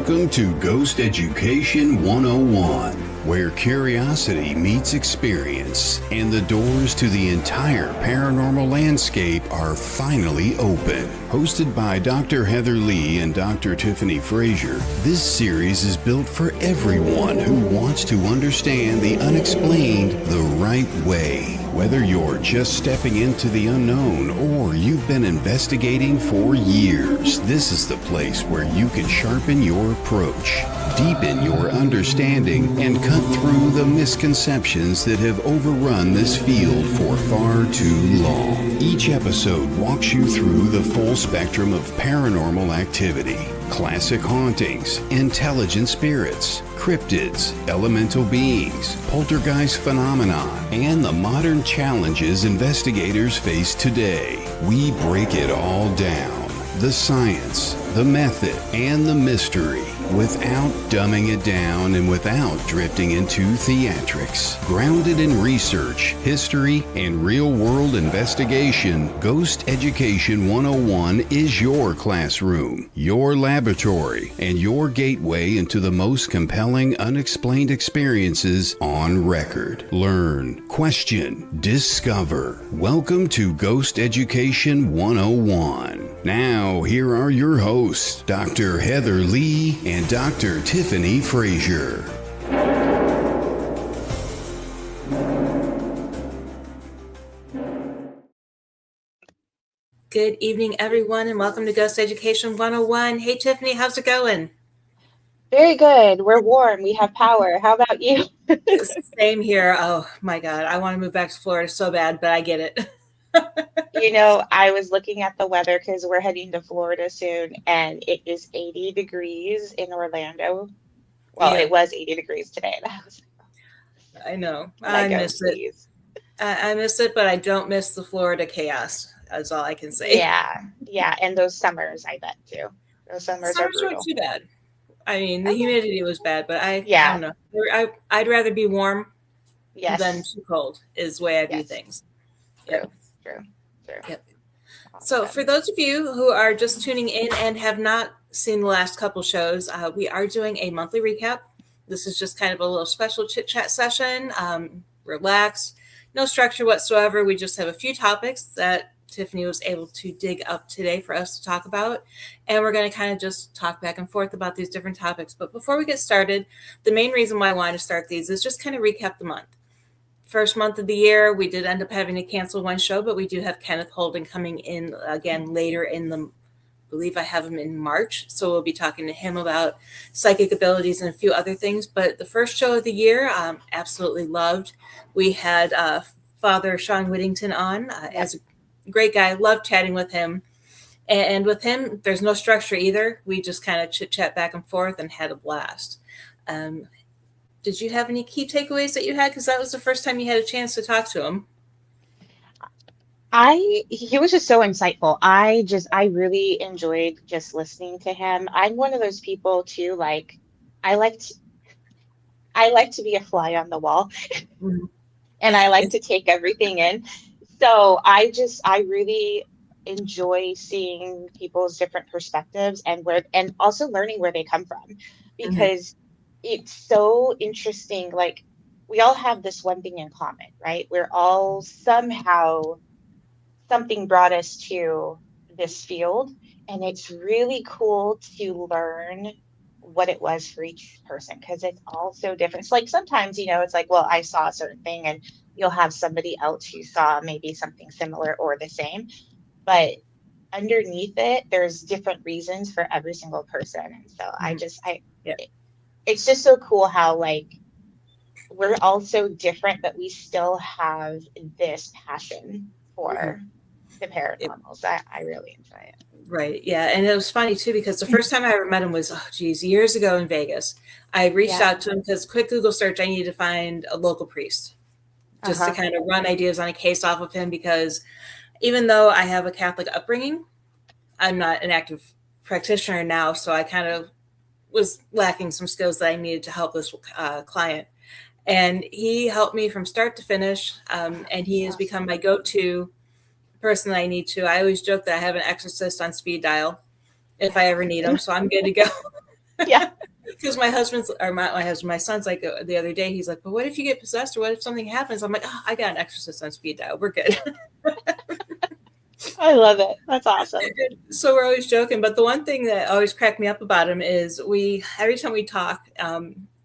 Welcome to Ghost Education 101, where curiosity meets experience and the doors to the entire paranormal landscape are finally open. Hosted by Dr. Heather Leigh and Dr. Tiffany Frazier, this series is built for everyone who wants to understand the unexplained the right way. Whether you're just stepping into the unknown or you've been investigating for years, this is the place where you can sharpen your approach, deepen your understanding, and cut through the misconceptions that have overrun this field for far too long. Each episode walks you through the full spectrum of paranormal activity. Classic hauntings, intelligent spirits, cryptids, elemental beings, poltergeist phenomenon, and the modern challenges investigators face today. We break it all down. The science, the method, and the mystery, without dumbing it down and without drifting into theatrics. Grounded in research, history, and real-world investigation, Ghost Education 101 is your classroom, your laboratory, and your gateway into the most compelling unexplained experiences on record. Learn, question, discover. Welcome to Ghost Education 101. Now, here are your hosts, Dr. Heather Leigh and Dr. Tiffany Frazier. Good evening, everyone, and welcome to Ghost Education 101. Hey, Tiffany, how's it going? Very good. We're warm. We have power. How about you? Same here. Oh, my God. I want to move back to Florida so bad, but I get it. You know, I was looking at the weather because we're heading to Florida soon, and it is 80 degrees in Orlando. Well, Yeah. It was 80 degrees today. I know. I miss it. I miss it, but I don't miss the Florida chaos. That's all I can say. Yeah. And those summers, I bet, too. Those summers are brutal. Weren't too bad. I mean, the humidity was bad, but I don't know. I'd rather be warm than too cold is the way I view things. True. Yep. So for those of you who are just tuning in and have not seen the last couple shows, we are doing a monthly recap. This is just kind of a little special chit chat session. Relax, no structure whatsoever. We just have a few topics that Tiffany was able to dig up today for us to talk about. And we're going to kind of just talk back and forth about these different topics. But before we get started, the main reason why I wanted to start these is just kind of recap the month. First month of the year, we did end up having to cancel one show, but we do have Kenneth Holden coming in again later in I believe I have him in March. So we'll be talking to him about psychic abilities and a few other things. But the first show of the year, absolutely loved. We had Father Sean Whittington on as a great guy. Loved chatting with him. And with him, there's no structure either. We just kind of chit chat back and forth and had a blast. Did you have any key takeaways that you had? Because that was the first time you had a chance to talk to him. He was just so insightful. I really enjoyed just listening to him. I'm one of those people too, like I like to be a fly on the wall. Mm-hmm. And I like to take everything in. So I really enjoy seeing people's different perspectives and also learning where they come from, because it's so interesting. Like, we all have this one thing in common, right? We're all somehow, something brought us to this field, and it's really cool to learn what it was for each person, because it's all so different. It's like sometimes, it's like, well, I saw a certain thing, and you'll have somebody else who saw maybe something similar or the same, but underneath it, there's different reasons for every single person. And so it's just so cool how, like, we're all so different, but we still have this passion for the paranormals. I really enjoy it. Right. Yeah. And it was funny too, because the first time I ever met him was, years ago in Vegas. I reached out to him because quick Google search, I needed to find a local priest just to kind of run ideas on a case off of him, because even though I have a Catholic upbringing, I'm not an active practitioner now. So I kind of was lacking some skills that I needed to help this client. And he helped me from start to finish. And he has become my go-to person that I need to. I always joke that I have an exorcist on speed dial if I ever need him. So I'm good to go. Yeah. Because my son's like the other day, he's like, but what if you get possessed or what if something happens? I'm like, oh, I got an exorcist on speed dial. We're good. I love it. That's awesome. So we're always joking. But the one thing that always cracked me up about him is every time we talk,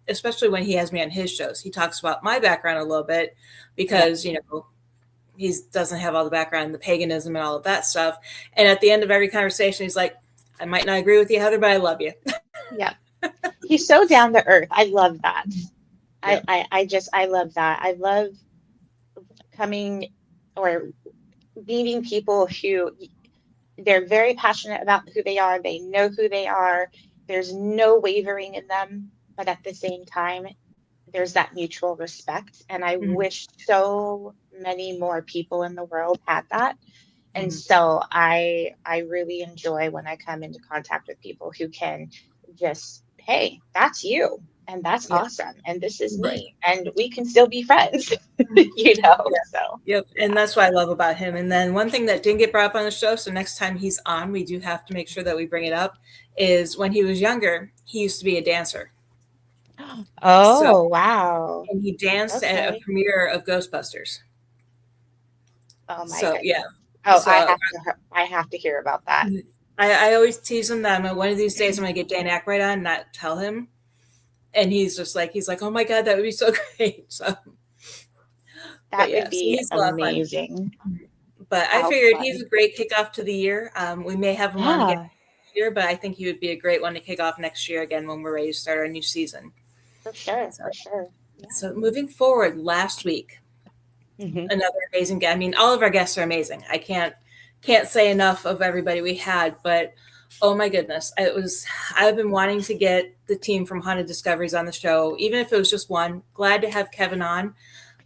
especially when he has me on his shows, he talks about my background a little bit because, he doesn't have all the background, the paganism and all of that stuff. And at the end of every conversation, he's like, I might not agree with you, Heather, but I love you. Yeah. He's so down to earth. I love that. Yeah. I love that. I love coming or meeting people who they're very passionate about who they are. They know who they are. There's no wavering in them, but at the same time, there's that mutual respect. And I wish so many more people in the world had that. And so I really enjoy when I come into contact with people who can just, hey, that's you. And that's awesome. And this is me. And we can still be friends, So. Yep. And that's what I love about him. And then one thing that didn't get brought up on the show, so next time he's on, we do have to make sure that we bring it up, is when he was younger, he used to be a dancer. Oh, wow. And he danced at a premiere of Ghostbusters. Oh, my goodness. Yeah. Oh, I have to hear about that. I always tease him that one of these days I'm going to get Dan Aykroyd on and not tell him. And he's like, oh my God, that would be so great. So that would be amazing. But I figured he's a great kickoff to the year. We may have him on again next year, but I think he would be a great one to kick off next year again when we're ready to start our new season. For sure. Yeah. So moving forward, last week, another amazing guest. I mean, all of our guests are amazing. I can't say enough of everybody we had, but oh my goodness, I've been wanting to get the team from Haunted Discoveries on the show, even if it was just one. Glad to have Kevin on,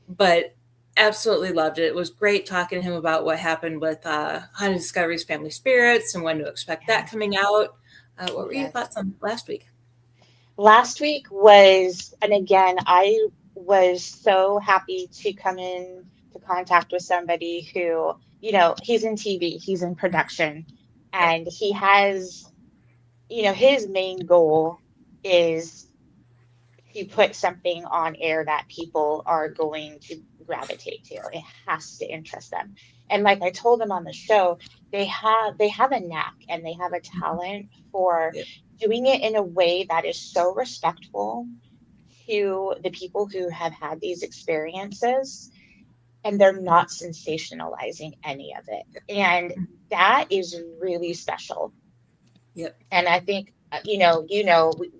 but absolutely loved it. It was great talking to him about what happened with Haunted Discoveries Family Spirits and when to expect that coming out. What were your thoughts on last week? Last week was, and again, I was so happy to come in to contact with somebody who, he's in TV, he's in production, and he has, his main goal is to put something on air that people are going to gravitate to. It has to interest them. And like I told them on the show, they have a knack and they have a talent for doing it in a way that is so respectful to the people who have had these experiences, and they're not sensationalizing any of it. And that is really special. Yep. And I think,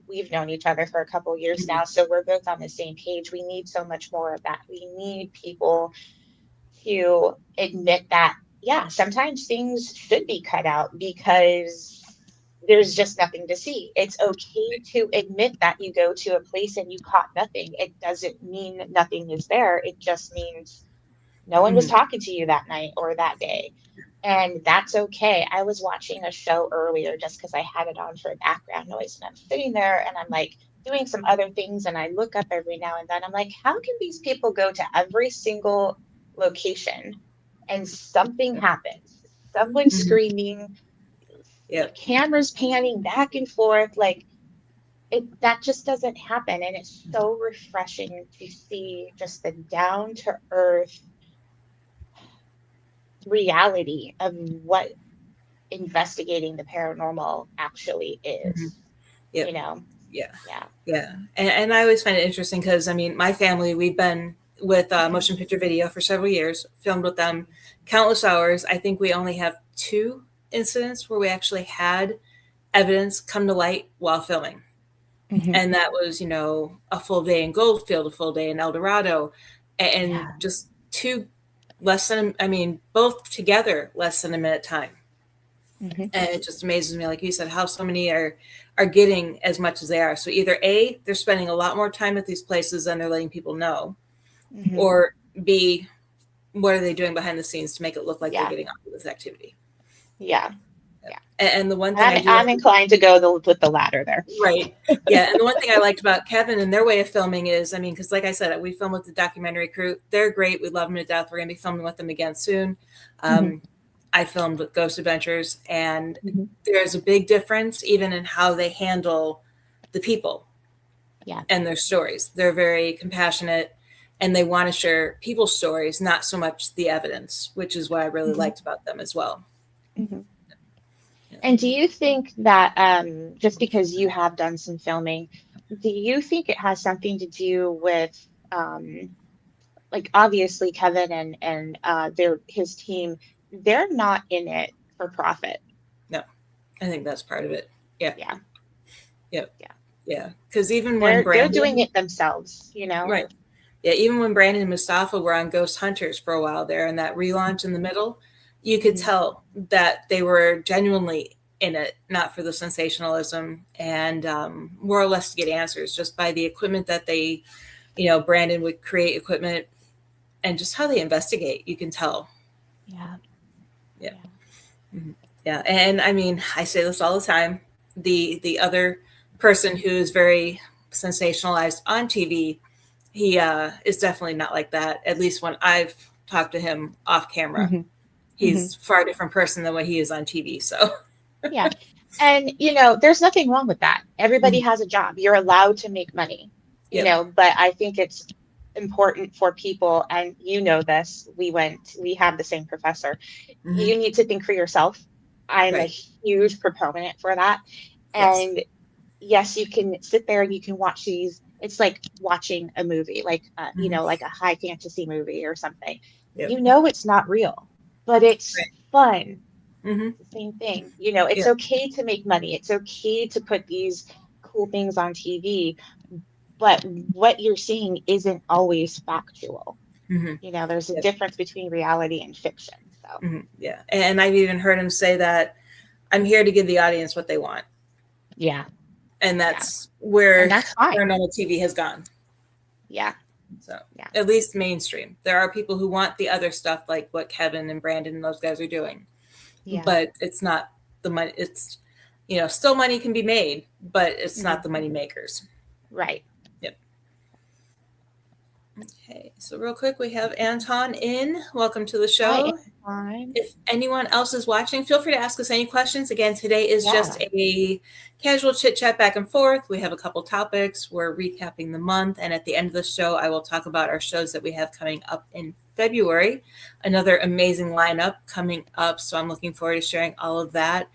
we've known each other for a couple of years now, so we're both on the same page. We need so much more of that. We need people to admit that, sometimes things should be cut out because there's just nothing to see. It's okay to admit that you go to a place and you caught nothing. It doesn't mean nothing is there. It just means no one was talking to you that night or that day. And that's okay. I was watching a show earlier just because I had it on for background noise, and I'm sitting there and I'm like doing some other things, and I look up every now and then. I'm like, how can these people go to every single location and something happens? Someone screaming, cameras panning back and forth, that just doesn't happen. And it's so refreshing to see just the down to earth reality of what investigating the paranormal actually is. Yeah. And I always find it interesting because my family, we've been with motion picture video for several years, filmed with them countless hours. I think we only have 2 incidents where we actually had evidence come to light while filming. And that was, a full day in Goldfield, a full day in El Dorado, and just 2 both together less than a minute time. And it just amazes me, like you said, how so many are getting as much as they are. So either A, they're spending a lot more time at these places than they're letting people know, or B, what are they doing behind the scenes to make it look like they're getting off with this activity? And the one thing I'm inclined to go with the latter there. Right. Yeah. And the one thing I liked about Kevin and their way of filming is, because like I said, we film with the documentary crew. They're great. We love them to death. We're going to be filming with them again soon. I filmed with Ghost Adventures, and there's a big difference even in how they handle the people Yeah. and their stories. They're very compassionate, and they want to share people's stories, not so much the evidence, which is what I really liked about them as well. Hmm. And do you think that just because you have done some filming, do you think it has something to do with like obviously Kevin and his team, they're not in it for profit. No, I think that's part of it. Yeah. Yeah. Yep. Yeah. Yeah. Because even when They're doing Brandon, it themselves, you know? right. Yeah, even when Brandon and Mustafa were on Ghost Hunters for a while there, and that relaunch in the middle, you could tell that they were genuinely in it, not for the sensationalism, and more or less to get answers just by the equipment that they, Brandon would create equipment and just how they investigate. You can tell. Yeah. Yeah. Mm-hmm. Yeah. And I mean, I say this all the time. The other person who is very sensationalized on TV, he is definitely not like that. At least when I've talked to him off camera, Hmm. he's far different person than what he is on TV. So Yeah. And, there's nothing wrong with that. Everybody has a job. You're allowed to make money, yep. But I think it's important for people, and this, we have the same professor. You need to think for yourself. I'm a Right. huge proponent for that. Yes. And yes, you can sit there and you can watch these. It's like watching a movie, like, like a high fantasy movie or something. Yep. It's not real, but it's Right. fun. Mm-hmm. It's the same thing. It's Yep. okay to make money. It's okay to put these cool things on TV, but what you're seeing isn't always factual. Mm-hmm. There's a Yep. difference between reality and fiction. So, Mm-hmm. Yeah. And I've even heard him say that I'm here to give the audience what they want. yeah. And that's where And that's fine. paranormal TV has gone. Yeah. So Yeah. at least mainstream. There are people who want the other stuff like what Kevin and Brandon and those guys are doing. Yeah. But it's not the money. It's, still money can be made, but it's not the money makers. Right. Yep. Okay. So real quick, we have Anton in. Welcome to the show. Hi, If anyone else is watching, feel free to ask us any questions. Again, today is just a casual chit chat back and forth. We have a couple topics. We're recapping the month. And at the end of the show, I will talk about our shows that we have coming up in February. Another amazing lineup coming up. So I'm looking forward to sharing all of that.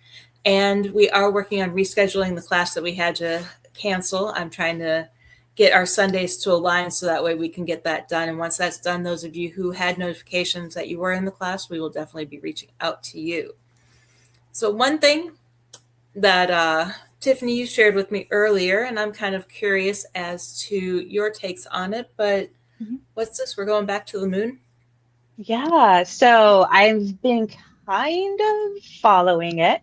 And we are working on rescheduling the class that we had to cancel. I'm trying to get our Sundays to align so that way we can get that done. And once that's done, those of you who had notifications that you were in the class, we will definitely be reaching out to you. So one thing that Tiffany, you shared with me earlier, and I'm kind of curious as to your takes on it, but what's this? We're going back to the moon? Yeah, so I've been kind of following it,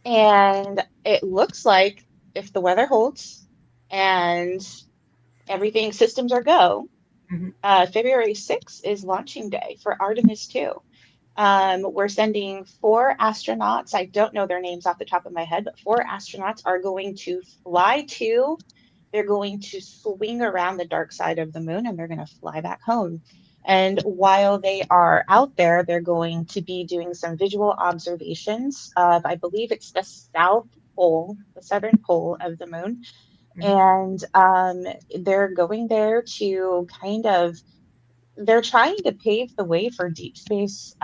and it looks like if the weather holds and everything systems are go, February 6th is launching day for Artemis 2. We're sending 4 astronauts. I don't know their names off the top of my head, but 4 astronauts are going to fly to, they're going to swing around the dark side of the moon, and they're going to fly back home. And while they are out there, they're going to be doing some visual observations of, I believe it's the south pole, the southern pole of the moon. And they're going there to they're trying to pave the way for deep space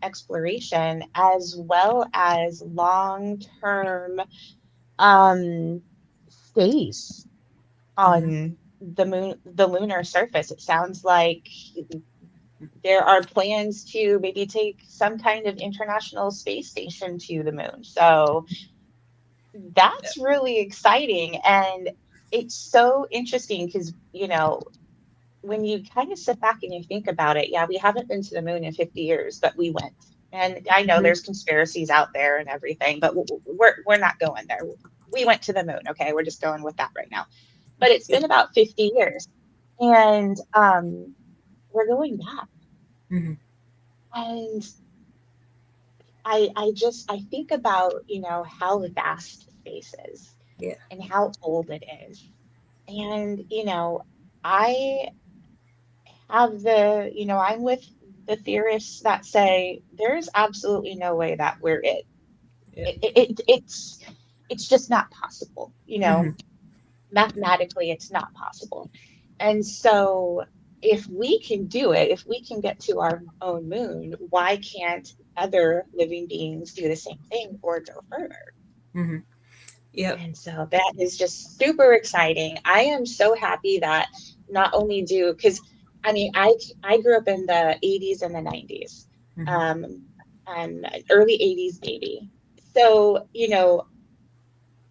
exploration, as well as long-term stays on the moon, the lunar surface. It sounds like there are plans to maybe take some kind of international space station to the moon. So that's really exciting. And it's so interesting because, when you kind of sit back and you think about it, yeah, we haven't been to the moon in 50 years, but we went. And I know there's conspiracies out there and everything, but we're not going there. We went to the moon. Okay, we're just going with that right now. But it's been about 50 years, and we're going back. And I think about, how vast space is, and how old it is. And, I have I'm with the theorists that say there's absolutely no way that we're it. It's it's just not possible, Mm-hmm. mathematically it's not possible. And so if we can do it, if we can get to our own moon, why can't other living beings do the same thing or go further? Mm-hmm. Yep. And so that is just super exciting. I am so happy that not only because I mean, I grew up in the 80s and the 90s, Mm-hmm. um, early 80s baby. So,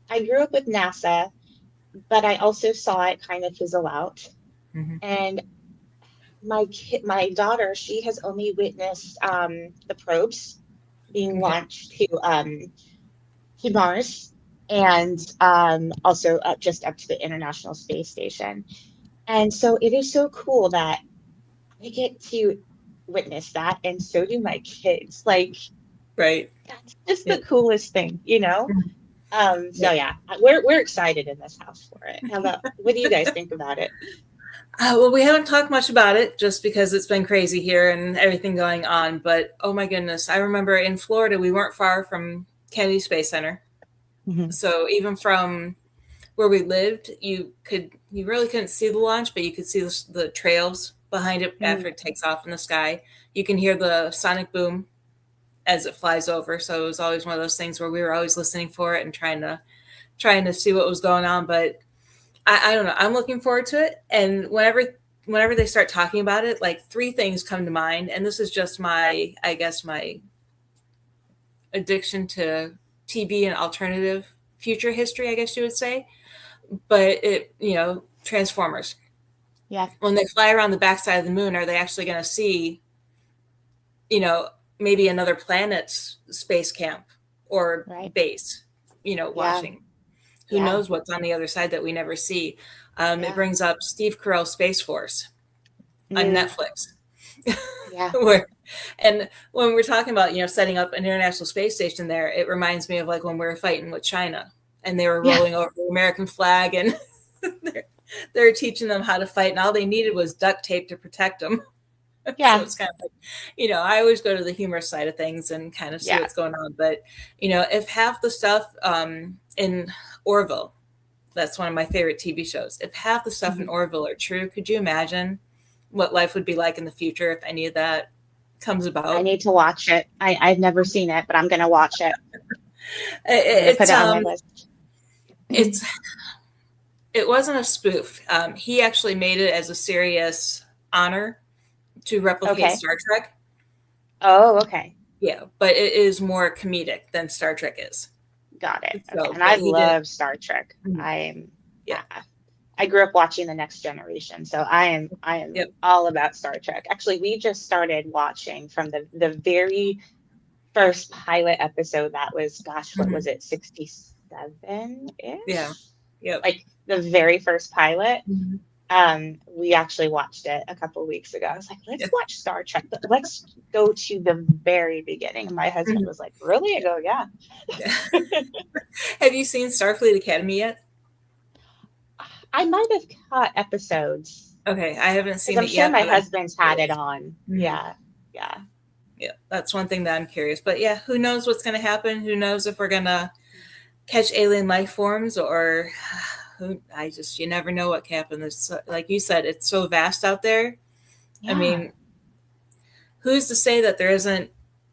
I grew up with NASA, but I also saw it kind of fizzle out. Mm-hmm. And my daughter, she has only witnessed the probes being Okay. launched to Mars, and also just up to the International Space Station. And so it is so cool that I get to witness that, and so do my kids. Like, Right. that's just the Yep. coolest thing, Mhm. So Yep. yeah, we're excited in this house for it. What do you guys think about it? Well, we haven't talked much about it just because it's been crazy here and everything going on. But oh my goodness, I remember in Florida, we weren't far from Kennedy Space Center. Mhm. So even from where we lived, you really couldn't see the launch, but you could see the trails behind it after Mm. it takes off in the sky. You can hear the sonic boom as it flies over. So it was always one of those things where we were always listening for it and trying to see what was going on. But I don't know. I'm looking forward to it. And whenever they start talking about it, like three things come to mind. And this is just I guess my addiction to TV and alternative future history, I guess you would say. But Transformers. Yeah, When they fly around the backside of the moon, are they actually going to see, you know, maybe another planet's space camp or right. base, Yeah, watching? Who yeah, knows what's on the other side that we never see? It yeah. brings up Steve Carell's Space Force on Mm, Netflix. yeah, Where, and when we're talking about, setting up an international space station there, it reminds me of like when we were fighting with China and they were yeah, rolling over the American flag and they're teaching them how to fight, and all they needed was duct tape to protect them. So yeah, it's kind of like, I always go to the humorous side of things and kind of see yeah. what's going on. But, if half the stuff in Orville, that's one of my favorite TV shows, if half the stuff in Mhm. Orville are true, could you imagine what life would be like in the future if any of that comes I about? need to watch it. I've never seen it, but I'm gonna watch it. I'm gonna put It's it on my list. it's it wasn't a spoof. He actually made it as a serious honor to replicate Okay. Star Trek. Oh, okay. Yeah, but it is more comedic than Star Trek is. Got it. Okay. So, And I but he did. love Star Trek. Mhm. Yeah. I grew up watching The Next Generation, so I am Yep. all about Star Trek. Actually, we just started watching from the very first pilot episode. That was, gosh, what Mhm. was it, 67 Yeah. ish? Yep. Like the very first pilot. Mhm. We actually watched it a couple weeks ago. I was like, Yeah. let's watch Star Trek, but let's go to the very beginning. And my husband Mhm. was like, really? I go, yeah. Yeah. Have you seen Starfleet Academy yet? I might have caught episodes Okay, I haven't because seen I'm it sure yet, my but I'm husband's had it curious. on. Mhm. Yeah. Yeah. Yeah, that's one thing that I'm curious. But yeah, who knows what's going to happen? Who knows if we're going to catch alien life forms or you never know what can happen. Like you said, it's so vast out there. I Yeah. mean, who's to say that there isn't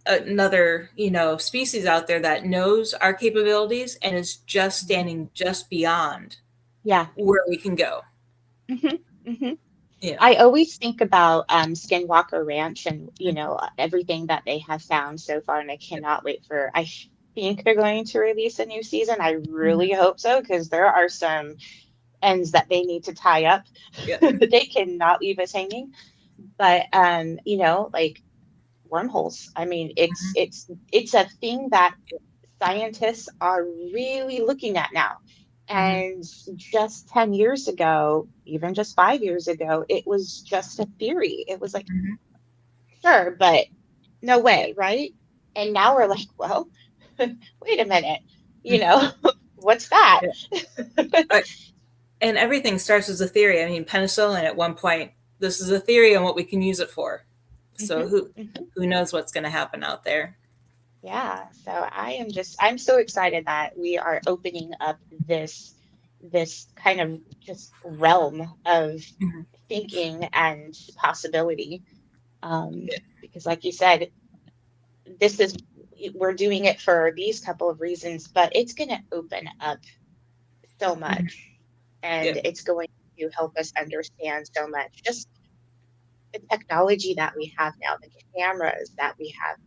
another, species out there that knows our capabilities and is just standing just beyond Yeah. where we can go? Hmm. Hmm. Yeah. I always think about Skinwalker Ranch and everything that they have found so far, and I cannot wait for. I think they're going to release a new season. I Mhm. really hope so because there are some ends that they need to tie up. Yeah. They cannot leave us hanging. But like wormholes. I mean, it's Mhm. it's a thing that scientists are really looking at now. Mhm. And just 10 years ago, even just 5 years ago, it was just a theory. It was like, Mhm. sure, but no Yeah. way, right? And now we're like, well, wait a minute, Mhm. what's that? Yeah. I- and everything starts as a theory. I mean, penicillin at one point, this is a theory on what we can use it for. So Hmm. who Hmm. who knows what's going to happen out there? Yeah, so I'm so excited that we are opening up this kind of just realm of Mhm. thinking and possibility. Yeah. Because like you said, this is we're doing it for these couple of reasons, but it's going to open up so Mhm. much, and Yeah. it's going to help us understand so much. Just the technology that we have now, the cameras that we have,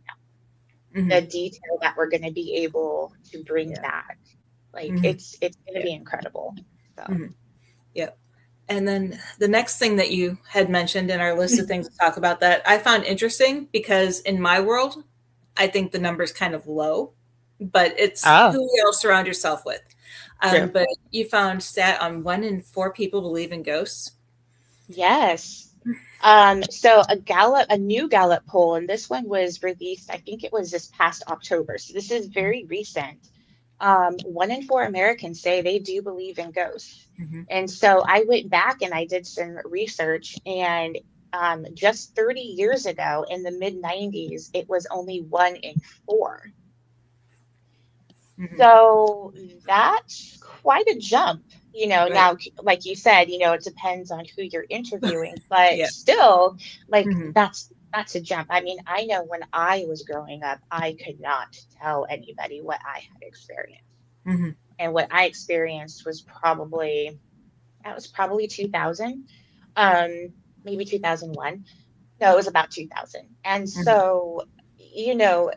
Mhm. the detail that we're going to be able to bring Yeah. back. Like Mhm. it's going to Yeah. be incredible. So, Mhm. Yeah. And then the next thing that you had mentioned in our list of things to talk about that I found interesting because in my world, I think the number's kind of low, but it's oh, who you all surround yourself with. true. But you found stat on 1 in 4 people believe in ghosts. Yes. So a new Gallup poll, and this one was released, I think it was this past October. So this is very recent. 1 in 4 Americans say they do believe in ghosts. Mm-hmm. And so I went back and I did some research, and just 30 years ago in the mid 90s, it was only 1 in 4. Mm-hmm. So that's quite a jump. Right. Now, like you said, it depends on who you're interviewing, but Yeah. still, like Mm-hmm. that's a jump. I mean, I know when I was growing up, I could not tell anybody what I had experienced. Mm-hmm. And what I experienced was probably 2000, um, maybe 2001. No, it was about 2000. And Mm-hmm. so, you know,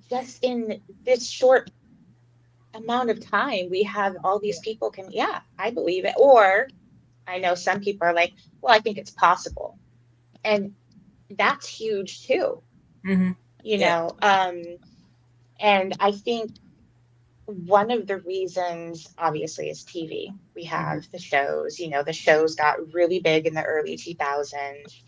just in this short amount of time we have all these people can, yeah, I believe it. Or I know some people are like, well, I think it's possible. And that's huge too, Mm-hmm. you Yeah. know. And I think one of the reasons obviously is TV. We Mm-hmm. have the shows, the shows got really big in the early 2000s.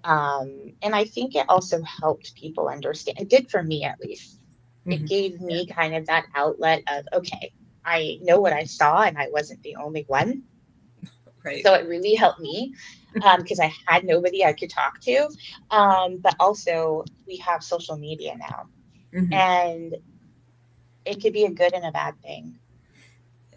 And I think it also helped people understand. It did for me, at least. It Mm-hmm. gave me kind of that outlet of, okay, I know what I saw and I wasn't the only one. Right. So it really helped me because I had nobody I could talk to. But also, we have social media now, Mm-hmm. and it could be a good and a bad thing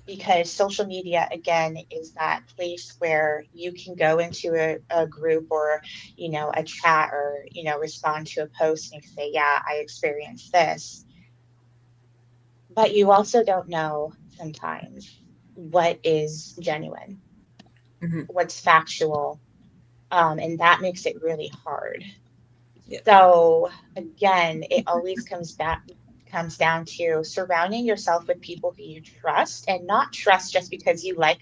because social media, again, is that place where you can go into a group or, a chat or, respond to a post and say, yeah, I experienced this. But you also don't know sometimes what is genuine, Mm-hmm. what's factual, and that makes it really hard. Yeah. So again, it always comes down to surrounding yourself with people who you trust, and not trust just because you like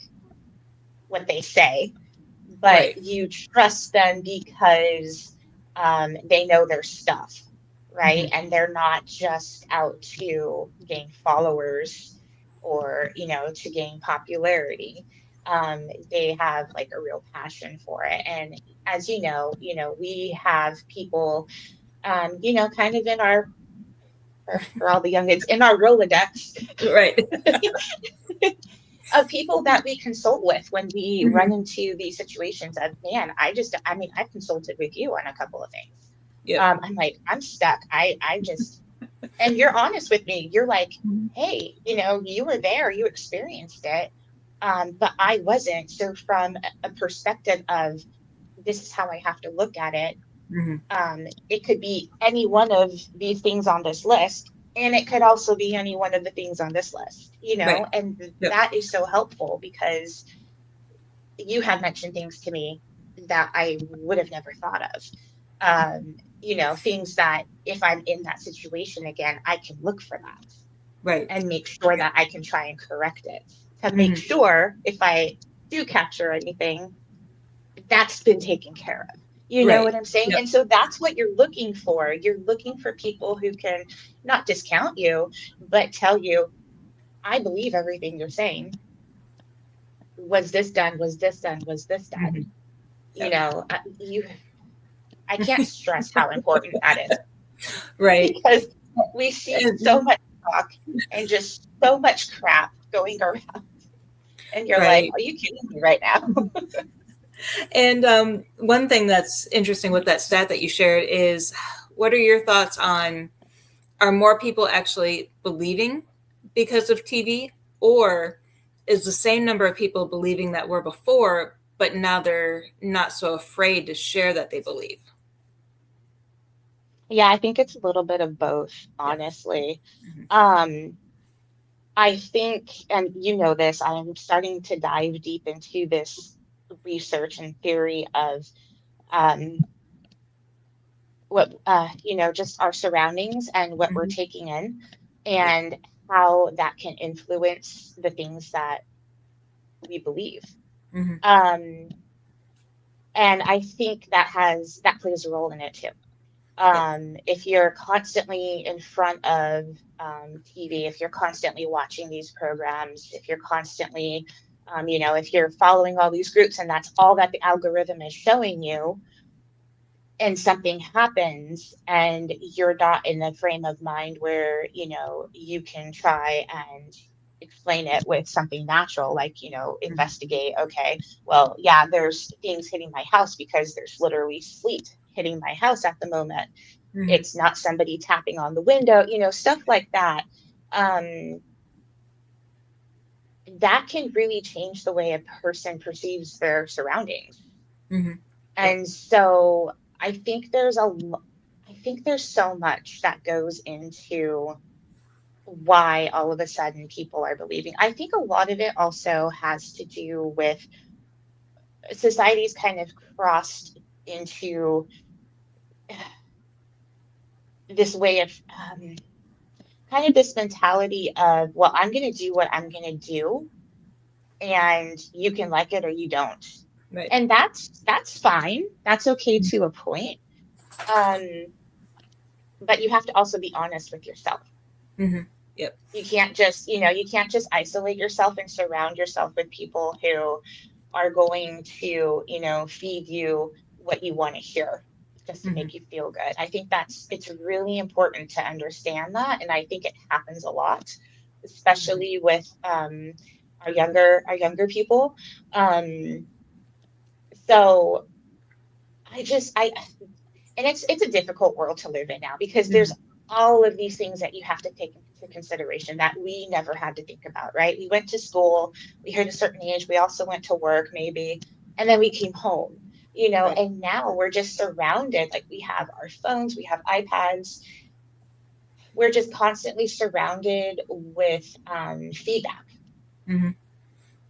what they say, but Right. you trust them because they know their stuff, Mm-hmm. right? And they're not just out to gain followers or, to gain popularity. They have like a real passion for it. And as we have people, kind of in our, for all the youngins, in our Rolodex Right. of people that we consult with when we Mm-hmm. run into these situations of, man, I mean, I've consulted with you on a couple of things. Yep. I'm like, I'm stuck. I just, and you're honest with me. You're like, Mm-hmm. hey, you were there, you experienced it. But I wasn't. So from a perspective of this is how I have to look at it, Mm-hmm. it could be any one of these things on this list, and it could also be any one of the things on this list, Right. and Yep. that is so helpful because you have mentioned things to me that I would have never thought of. Things that if I'm in that situation again, I can look for that Right. and make sure Yep. that I can try and correct it to make Mm-hmm. sure if I do capture anything, that's been taken care of. You know Right. what I'm saying? Yep. And so that's what you're looking for. You're looking for people who can not discount you, but tell you, I believe everything you're saying. Was this done? Was this done? Was this Mm-hmm. done? Yep. I can't stress how important that is Right. because we see so And, much talk and just so much crap going around. And you're like, right. are you kidding me right now? And one thing that's interesting with that stat that you shared is what are your thoughts on, are more people actually believing because of TV, or is the same number of people believing that were before, but now they're not so afraid to share that they believe? Yeah, I think it's a little bit of both, Yeah. honestly. Mhm. Um, I think, and you know this, I am starting to dive deep into this research and theory of um, just our surroundings and what we're Mhm. taking in, Yep. and how that can influence the things that we believe. Mhm. Um, and I think that plays a role in it too. Yep. If you're constantly in front of TV, if you're constantly watching these programs, if you're constantly, if you're following all these groups and that's all that the algorithm is showing you, and something happens and you're not in the frame of mind where, you can try and explain it with something natural, like, Mhm. investigate, okay, well, yeah, there's things hitting my house because there's literally sleet hitting my house at the moment. Mhm. It's not somebody tapping on the window, stuff like that. Um, that can really change the way a person perceives their surroundings. Mhm. Yep. And so I think I think there's so much that goes into why all of a sudden people are believing. I think a lot of it also has to do with society's kind of crossed into this way of kind of this mentality of, well, I'm going to do what I'm going to do, and you can like it or you don't. Right. And that's fine. That's okay Mhm. to a point. Um, but you have to also be honest with yourself. Mhm. Yep. You can't just isolate yourself and surround yourself with people who are going to, feed you what you want to hear just to Mhm. make you feel good. I think it's really important to understand that. And I think it happens a lot, Mhm. especially with our younger people. Um, so I and it's a difficult world to live in now because there's Mhm. all of these things that you have to take into consideration that we never had to think about, right? We went to school, we hit a certain age, we also went to work maybe, and then we came home, Right. and now we're just surrounded, like we have our phones, we have iPads, we're just constantly surrounded with feedback, Mhm.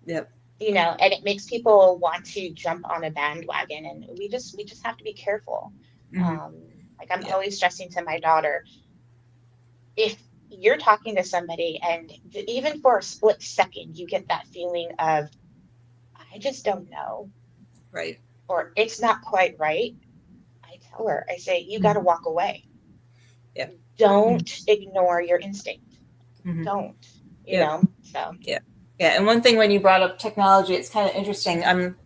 Yep. and it makes people want to jump on a bandwagon, and we just have to be careful. Mhm. um, like I'm Yep. always stressing to my daughter, if you're talking to somebody and even for a split second you get that feeling of, I just don't know, Right. or it's not quite right, I tell her, I say, you got to Mhm. walk away. Yep. Mhm. Don't ignore your instinct. Mhm. Don't, Yep. so. Yeah. Yeah. And one thing, when you brought up technology, it's kind of interesting. I'm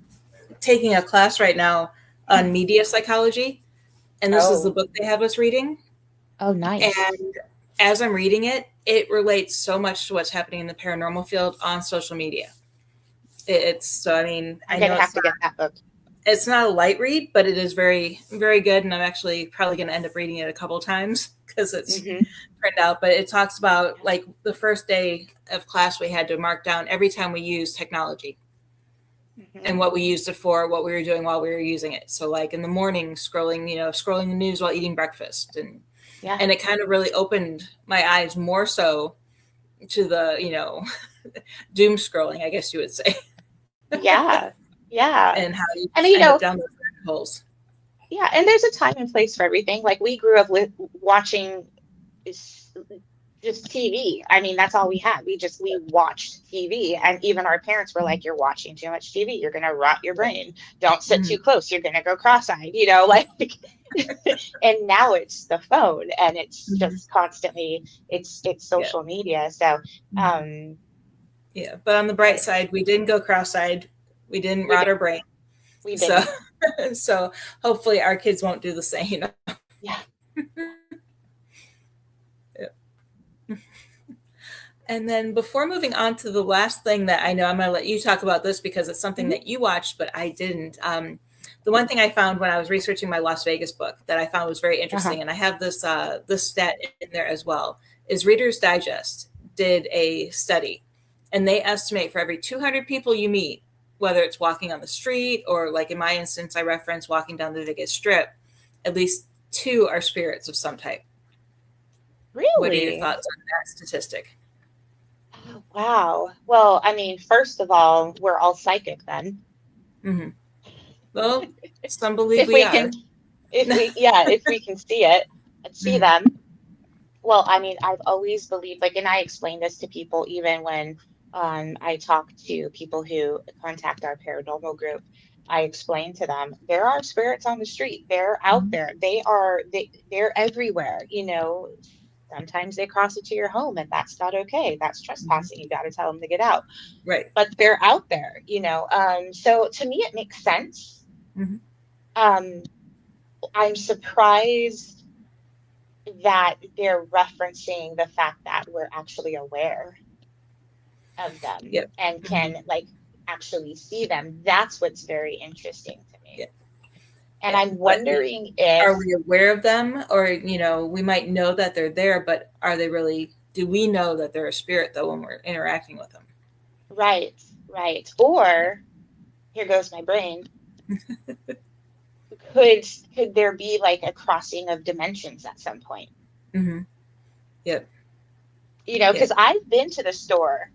taking a class right now on media psychology, and this is the Oh, book they have us reading. oh, nice. And as I'm reading it, it relates so much to what's happening in the paranormal field on social media. It's so, I mean, I'm I gonna know have to get that book. it's not a light read, but it is very, very good. And I'm actually probably going to end up reading it a couple times because it's Hmm. printed out. But it talks about, like, the first day of class, we had to mark down every time we used technology Hmm. and what we used it for, what we were doing while we were using it. So, like, in the morning, scrolling the news while eating breakfast, Yeah, and it kind of really opened my eyes more so to the doom scrolling, I guess you would say, yeah, yeah. and how you And just end up down those rabbit holes. yeah, and there's a time and place for everything. Like we grew up watching is just TV. I mean, that's all we had. We watched TV, and even our parents were like, "You're watching too much TV. You're gonna rot your brain. Don't sit Mhm. too close. You're gonna go cross-eyed." Like. And now it's the phone, and it's Mhm. just constantly it's Yeah. social media. So, Mhm. um, Yeah. But on the bright I side, we didn't go cross-eyed. We didn't we rot did our brain. we So, didn't. so hopefully our kids won't do the same. Yeah. Yeah. And then, before moving on to the last thing that I know, I'm going to let you talk about this because it's something Mhm. that you watched, but I didn't. The one thing I found when I was researching my Las Vegas book that I found was very interesting, and I have this stat in there as well, is Reader's Digest did a study, and they estimate for every 200 people you meet, whether it's walking on the street or, like in my instance, I reference walking down the Vegas Strip, at least 2 are spirits of some type. Really? What are your thoughts on that statistic? Oh, wow. Well, I mean, first of all, we're all psychic then. Mm-hmm. Well, some believe If we we are. can, if we can see it and see them. Well, I mean, I've always believed, like, and I explain this to people even when I talk to people who contact our paranormal group. I explain to them there are spirits on the street. They're out there. They're everywhere. You know, sometimes they cross into your home, and that's not okay. That's trespassing. You got to tell them to get out. Right. But they're out there. You know, so to me, it makes sense. I'm surprised that they're referencing the fact that we're actually aware of them and can like actually see them. That's what's very interesting to me. And I'm wondering if are we aware of them, or you know, we might know that they're there, but are they really? Do we know that they're a spirit though when we're interacting with them? Right. Or here goes my brain. Could there be like a crossing of dimensions at some point? Yep. You know, because I've been to the store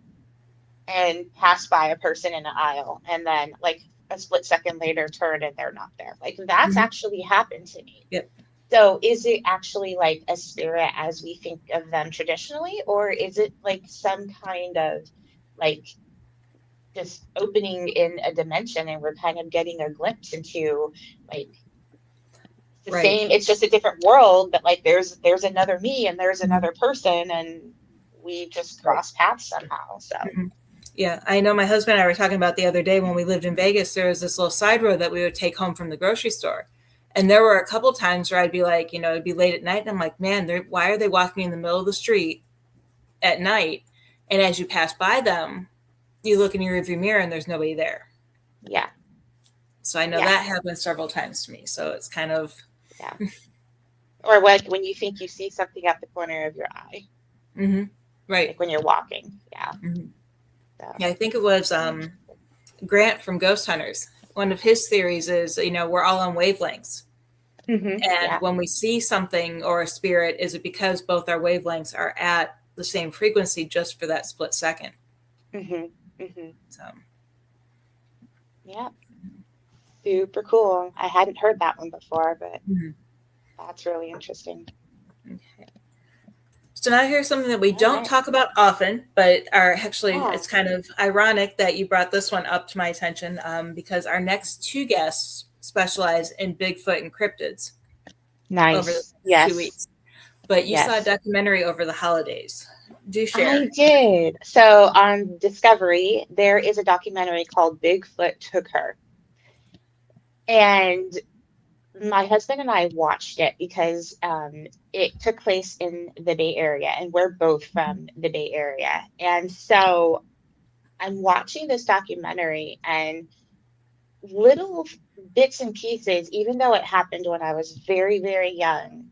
and passed by a person in an aisle, and then like a split second later turned and they're not there. Like that's actually happened to me. Yep. So is it actually like a spirit as we think of them traditionally, or is it like some kind of like just opening in a dimension and we're kind of getting a glimpse into like the same, it's just a different world, but like there's another me and there's another person and we just cross paths somehow. So yeah, I know my husband and I were talking about the other day when we lived in Vegas, there was this little side road that we would take home from the grocery store. And there were a couple of times where I'd be like, you know, it'd be late at night and I'm like, man, why are they walking in the middle of the street at night? And as you pass by them, you look in your rearview mirror and there's nobody there. Yeah. So I know that happened several times to me. So it's kind of or like when you think you see something at the corner of your eye. Right. Like when you're walking. Yeah. So. Yeah, I think it was Grant from Ghost Hunters. One of his theories is, you know, we're all on wavelengths. And when we see something or a spirit, is it because both our wavelengths are at the same frequency just for that split second? So, yeah. Super cool. I hadn't heard that one before, but that's really interesting. Okay. So now here's something that we don't talk about often, but are actually, it's kind of ironic that you brought this one up to my attention because our next 2 guests specialize in Bigfoot and cryptids. Nice. Over the 2 weeks. But you saw a documentary over the holidays. Do share. I did. So on Discovery, there is a documentary called Bigfoot Took Her. And my husband and I watched it because it took place in the Bay Area, and we're both from the Bay Area. And so I'm watching this documentary, and little bits and pieces, even though it happened when I was very, very young,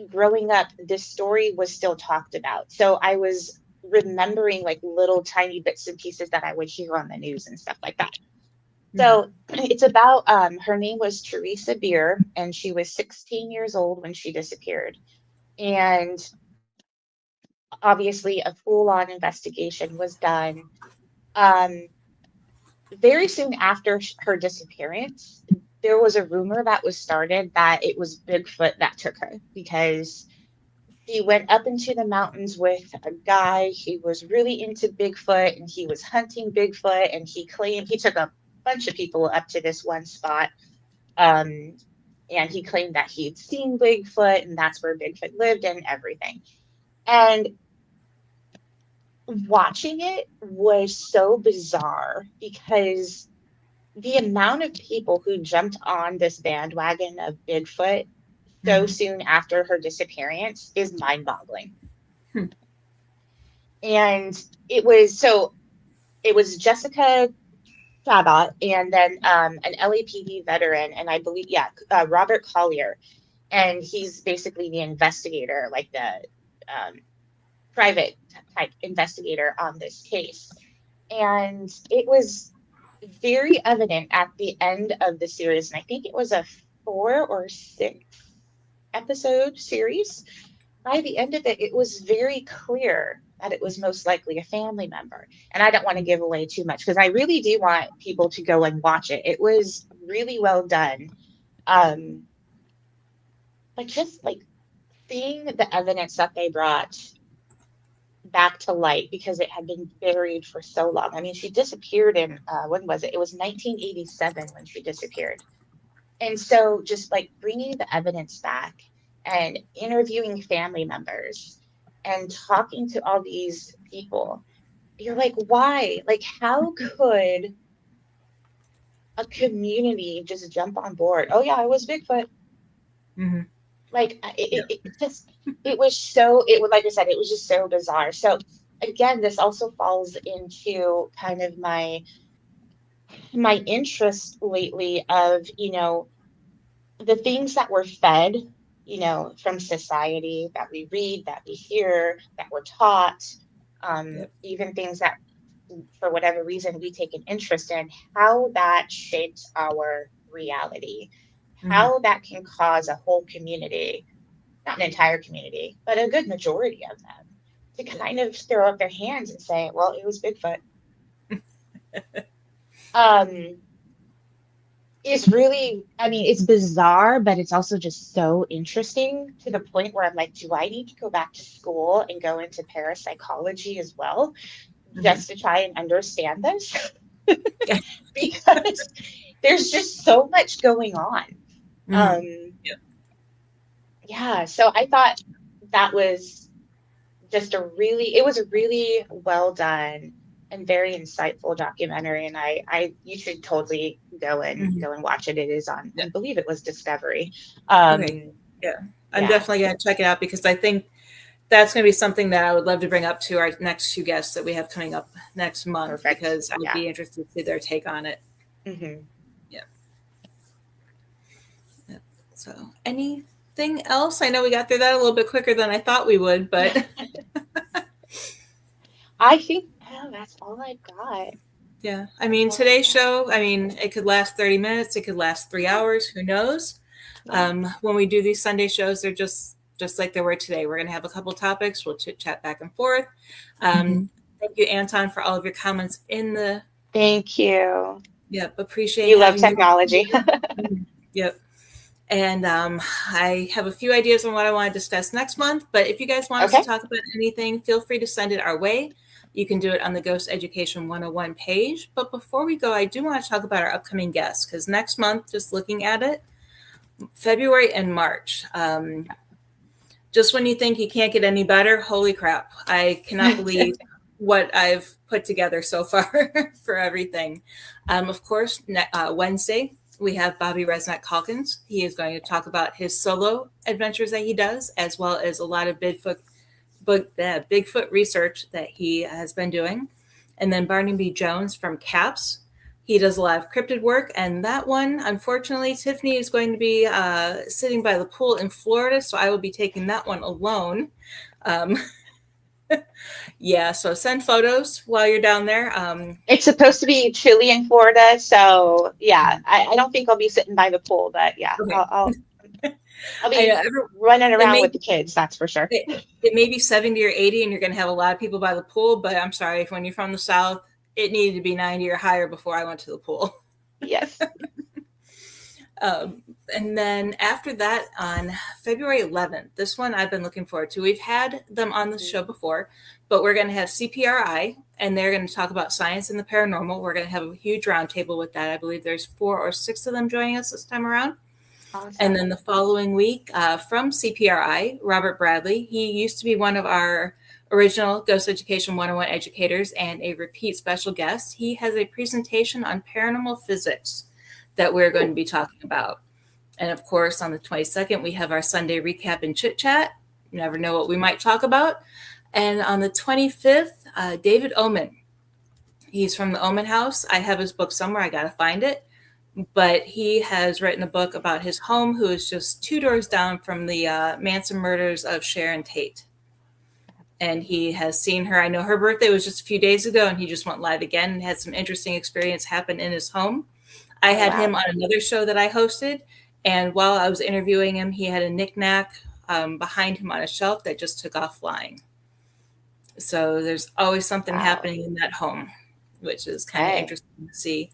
growing up, this story was still talked about. So I was remembering like little tiny bits and pieces that I would hear on the news and stuff like that. So it's about, her name was Teresa Beer, and she was 16 years old when she disappeared. And obviously a full-on investigation was done. Very soon after her disappearance, there was a rumor that was started that it was Bigfoot that took her because he went up into the mountains with a guy. He was really into Bigfoot and he was hunting Bigfoot, and he claimed he took a bunch of people up to this one spot. And he claimed that he'd seen Bigfoot and that's where Bigfoot lived and everything. And watching it was so bizarre because the amount of people who jumped on this bandwagon of Bigfoot so soon after her disappearance is mind-boggling. And it was Jessica Sabbath, and then an LAPD veteran, and I believe, Robert Collier, and he's basically the investigator, like the private type investigator on this case. And it was very evident at the end of the series, and I think it was a 4 or 6 episode series. By the end of it, it was very clear that it was most likely a family member. And I don't want to give away too much because I really do want people to go and watch it. It was really well done. But just like seeing the evidence that they brought back to light because it had been buried for so long. I mean, she disappeared in, when was it? It was 1987 when she disappeared. And so just like bringing the evidence back and interviewing family members and talking to all these people, you're like, why? Like, how could a community just jump on board? Oh yeah, it was Bigfoot. Mm-hmm. Like it was so, like I said, it was just so bizarre. So again, this also falls into kind of my interest lately of, the things that we're fed, from society, that we read, that we hear, that we're taught, even things that for whatever reason we take an interest in, how that shapes our reality. How that can cause a whole community, not an entire community, but a good majority of them, to kind of throw up their hands and say, well, it was Bigfoot. It's really, I mean, it's bizarre, but it's also just so interesting to the point where I'm like, do I need to go back to school and go into parapsychology as well, just to try and understand this? Because there's just so much going on. So I thought that was just it was a really well done and very insightful documentary, and you should totally go and watch it. It is on, I believe it was Discovery. I'm definitely going to check it out because I think that's going to be something that I would love to bring up to our next 2 guests that we have coming up next month. Perfect. Because I'd be interested to see their take on it. So anything else? I know we got through that a little bit quicker than I thought we would, but I think that's all I got. Yeah. I mean, today's show, it could last 30 minutes. It could last 3 hours. Who knows? When we do these Sunday shows, they're just like they were today. We're going to have a couple topics. We'll chit chat back and forth. Thank you, Anton, for all of your comments in the. Thank you. Yep. Appreciate you. Love technology. Yep. And I have a few ideas on what I want to discuss next month. But if you guys want us to talk about anything, feel free to send it our way. You can do it on the Ghost Education 101 page. But before we go, I do want to talk about our upcoming guests, because next month, just looking at it, February and March. Just when you think you can't get any better, holy crap. I cannot believe what I've put together so far for everything. Of course, Wednesday, we have Bobby Resnick Calkins. He is going to talk about his solo adventures that he does, as well as a lot of Bigfoot research that he has been doing. And then Barnaby Jones from CAPS. He does a lot of cryptid work. And that one, unfortunately, Tiffany is going to be sitting by the pool in Florida. So I will be taking that one alone. So send photos while you're down there. It's supposed to be chilly in Florida. So, I don't think I'll be sitting by the pool. But, I'll be running around with the kids, that's for sure. It may be 70 or 80 and you're going to have a lot of people by the pool, but I'm sorry, when you're from the South, it needed to be 90 or higher before I went to the pool. Yes. And then after that, on February 11th, this one I've been looking forward to. We've had them on the show before, but we're going to have CPRI, and they're going to talk about science and the paranormal. We're going to have a huge roundtable with that. I believe there's 4 or 6 of them joining us this time around. Awesome. And then the following week, from CPRI, Robert Bradley. He used to be one of our original Ghost Education 101 educators and a repeat special guest. He has a presentation on paranormal physics that we're going to be talking about. And of course, on the 22nd, we have our Sunday recap and chit chat. You never know what we might talk about. And on the 25th, David Oman. He's from the Omen House. I have his book somewhere. I got to find it. But he has written a book about his home, who is just 2 doors down from the Manson murders of Sharon Tate. And he has seen her. I know her birthday was just a few days ago, and he just went live again and had some interesting experience happen in his home. I had him on another show that I hosted, and while I was interviewing him, he had a knickknack behind him on a shelf that just took off flying. So there's always something happening in that home, which is kind of interesting to see.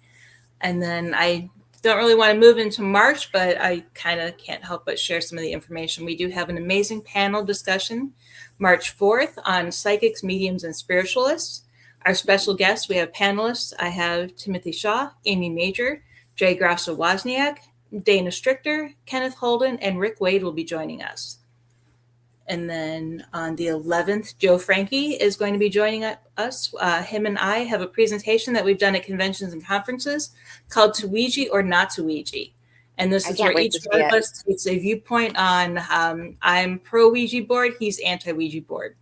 And then I don't really want to move into March, but I kind of can't help but share some of the information. We do have an amazing panel discussion March 4th on psychics, mediums, and spiritualists. Our special guests, we have panelists. I have Timothy Shaw, Amy Major, Jay Grasso-Wozniak, Dana Strichter, Kenneth Holden, and Rick Wade will be joining us. And then on the 11th, Joe Frankie is going to be joining us. Him and I have a presentation that we've done at conventions and conferences called To Ouija or Not to Ouija. And this is where each one of us takes a viewpoint on, I'm pro Ouija board, he's anti Ouija board.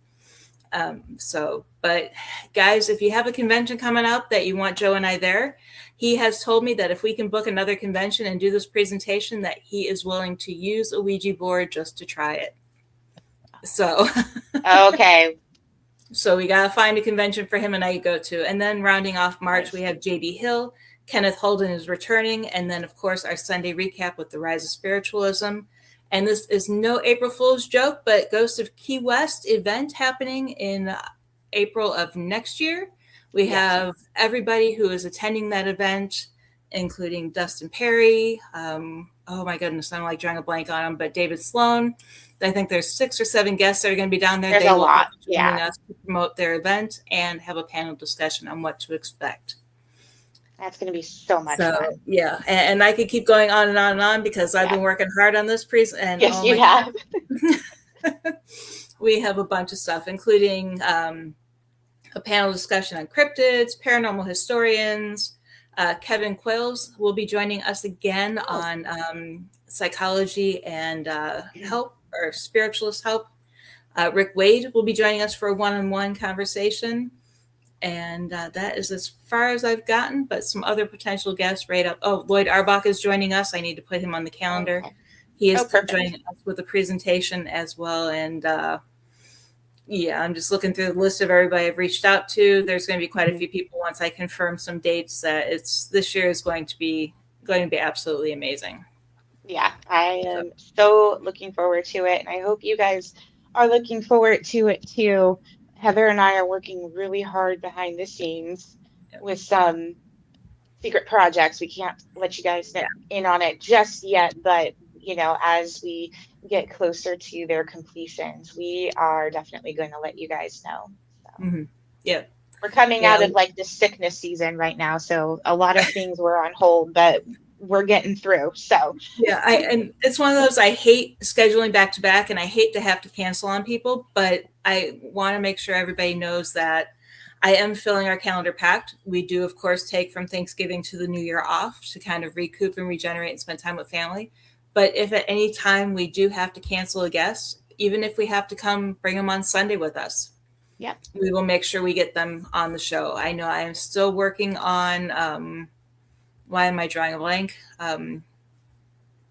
But guys, if you have a convention coming up that you want Joe and I there, he has told me that if we can book another convention and do this presentation, that he is willing to use a Ouija board just to try it. So, okay. So we got to find a convention for him and I to go to. And then rounding off March, we have JD Hill, Kenneth Holden is returning. And then, of course, our Sunday recap with the Rise of Spiritualism. And this is no April Fool's joke, but Ghost of Key West event happening in April of next year. We have everybody who is attending that event, including Dustin Perry. Oh my goodness, I'm like drawing a blank on him, but David Sloan. I think there's 6 or 7 guests that are going to be down there. There's a lot, joining us to promote their event and have a panel discussion on what to expect. That's going to be so much fun. Yeah, and I could keep going on and on and on because I've been working hard on this and yes, you have. We have a bunch of stuff, including a panel discussion on cryptids, paranormal historians. Kevin Quills will be joining us again on psychology and help, or spiritualist help. Rick Wade will be joining us for a one-on-one conversation. And that is as far as I've gotten, but some other potential guests right up. Oh, Lloyd Arbach is joining us. I need to put him on the calendar. Okay. He is joining us with a presentation as well. And I'm just looking through the list of everybody I've reached out to. There's going to be quite a few people once I confirm some dates that this year is going to be absolutely amazing. Yeah, I am so looking forward to it. And I hope you guys are looking forward to it too. Heather and I are working really hard behind the scenes with some secret projects. We can't let you guys in on it just yet, but as we get closer to their completions, we are definitely going to let you guys know. So. Yeah. We're coming out of like the sickness season right now. So a lot of things were on hold, but we're getting through. So and it's one of those, I hate scheduling back to back and I hate to have to cancel on people, but I want to make sure everybody knows that I am filling our calendar packed. We do, of course, take from Thanksgiving to the New Year off to kind of recoup and regenerate and spend time with family. But if at any time we do have to cancel a guest, even if we have to come bring them on Sunday with us, we will make sure we get them on the show. I know I am still working on, why am I drawing a blank?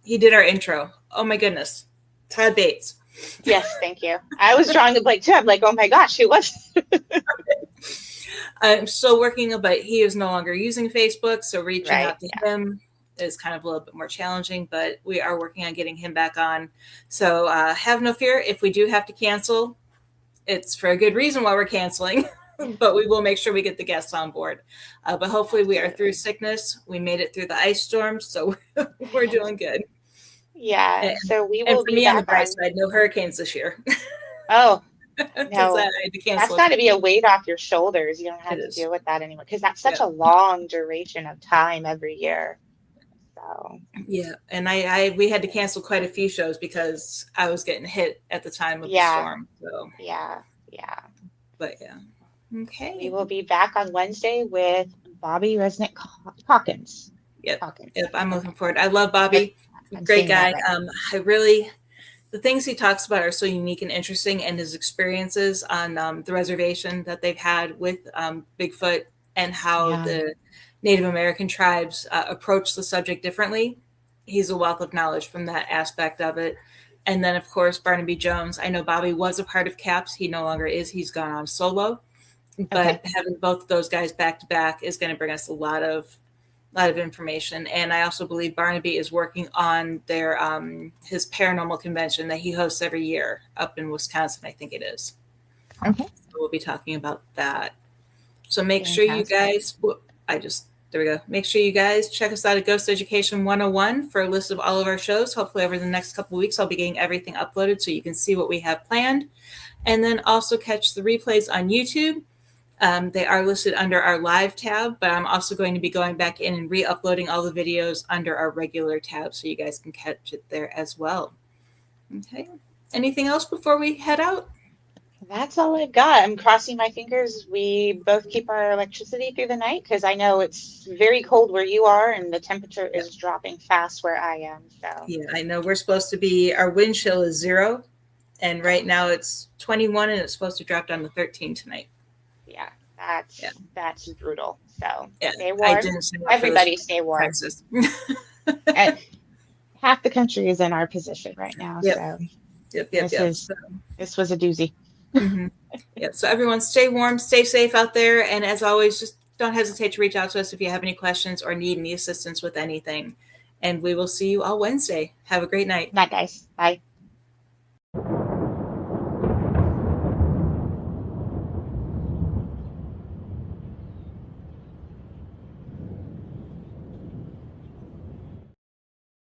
He did our intro. Oh my goodness. Todd Bates. Yes, thank you. I was drawing a blank too. I'm like, oh my gosh, who was? I'm still working, but he is no longer using Facebook. So reaching out to him is kind of a little bit more challenging, but we are working on getting him back on. So have no fear. If we do have to cancel, it's for a good reason why we're canceling. But we will make sure we get the guests on board. But hopefully we are through sickness. We made it through the ice storm, so we're doing good. Yeah. So we will be on the bright side. No hurricanes this year. Oh, no. That's got to be a weight off your shoulders. You don't have to deal with that anymore because that's such a long duration of time every year. So and we had to cancel quite a few shows because I was getting hit at the time of the storm. So But okay. We will be back on Wednesday with Bobby Resnick Hawkins. Yep, I'm looking forward. I love Bobby. Great guy. Right. The things he talks about are so unique and interesting, and his experiences on the reservation that they've had with Bigfoot and how the Native American tribes approach the subject differently. He's a wealth of knowledge from that aspect of it. And then, of course, Barnaby Jones. I know Bobby was a part of CAPS. He no longer is. He's gone on solo. But having both of those guys back to back is going to bring us a lot of information. And I also believe Barnaby is working on their his paranormal convention that he hosts every year up in Wisconsin, I think it is. Okay. So we'll be talking about that. So make sure you guys, there we go. Make sure you guys check us out at Ghost Education 101 for a list of all of our shows. Hopefully over the next couple of weeks, I'll be getting everything uploaded so you can see what we have planned. And then also catch the replays on YouTube. They are listed under our live tab, but I'm also going to be going back in and re-uploading all the videos under our regular tab so you guys can catch it there as well. Okay. Anything else before we head out? That's all I've got. I'm crossing my fingers. We both keep our electricity through the night because I know it's very cold where you are and the temperature is dropping fast where I am. So yeah, I know we're supposed to be, our wind chill is 0, and right now it's 21 and it's supposed to drop down to 13 tonight. Yeah, that's brutal. So yeah, stay warm. Everybody stay warm. And half the country is in our position right now. Yep. So this was a doozy. Mm-hmm. Yep. So everyone stay warm, stay safe out there. And as always, just don't hesitate to reach out to us if you have any questions or need any assistance with anything. And we will see you all Wednesday. Have a great night. Night, guys. Bye.